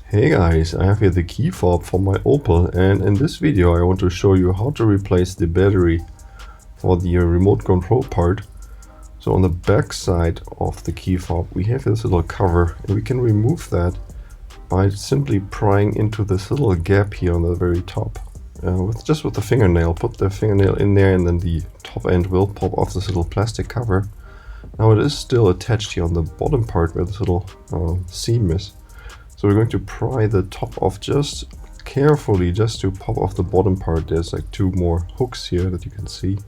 Hey guys, I have here the key fob for my Opel, and in this video I want to show you how to replace the battery for the remote control part. So on the back side of the key fob we have this little cover, and we can remove that by simply prying into this little gap here on the very top. Just with the fingernail, put the fingernail in there and then the top end will pop off this little plastic cover. Now it is still attached here on the bottom part where this little seam is. So we're going to pry the top off just carefully, just to pop off the bottom part. There's like two more hooks here that you can see.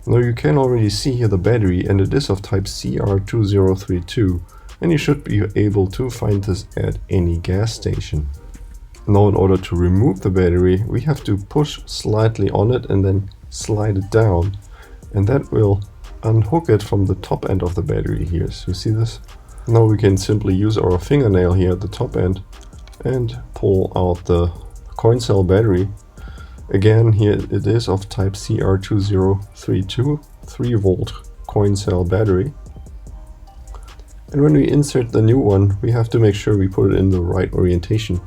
Now you can already see here the battery, and it is of type CR2032, and you should be able to find this at any gas station. Now in order to remove the battery, we have to push slightly on it and then slide it down, and that will unhook it from the top end of the battery here. So you see this? Now we can simply use our fingernail here at the top end and pull out the coin cell battery. Again, here it is of type CR2032, 3-volt coin cell battery. And when we insert the new one, we have to make sure we put it in the right orientation.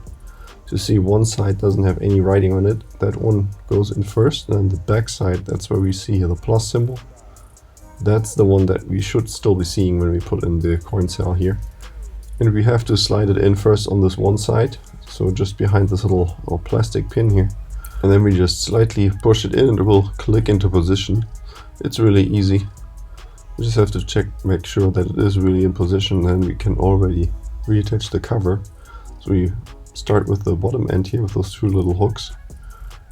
To see one side doesn't have any writing on it, that one goes in first, and the back side, that's where we see here the plus symbol. That's the one that we should still be seeing when we put in the coin cell here. And we have to slide it in first on this one side, so just behind this little plastic pin here. And then we just slightly push it in and it will click into position. It's really easy. We just have to make sure that it is really in position, then we can already reattach the cover. So we start with the bottom end here with those two little hooks,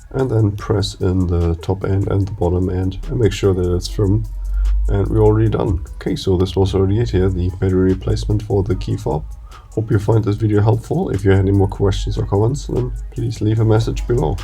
and then press in the top end and the bottom end and make sure that it's firm. And we're already done. Okay, so this was already it here, the battery replacement for the key fob. Hope you find this video helpful. If you have any more questions or comments, then please leave a message below.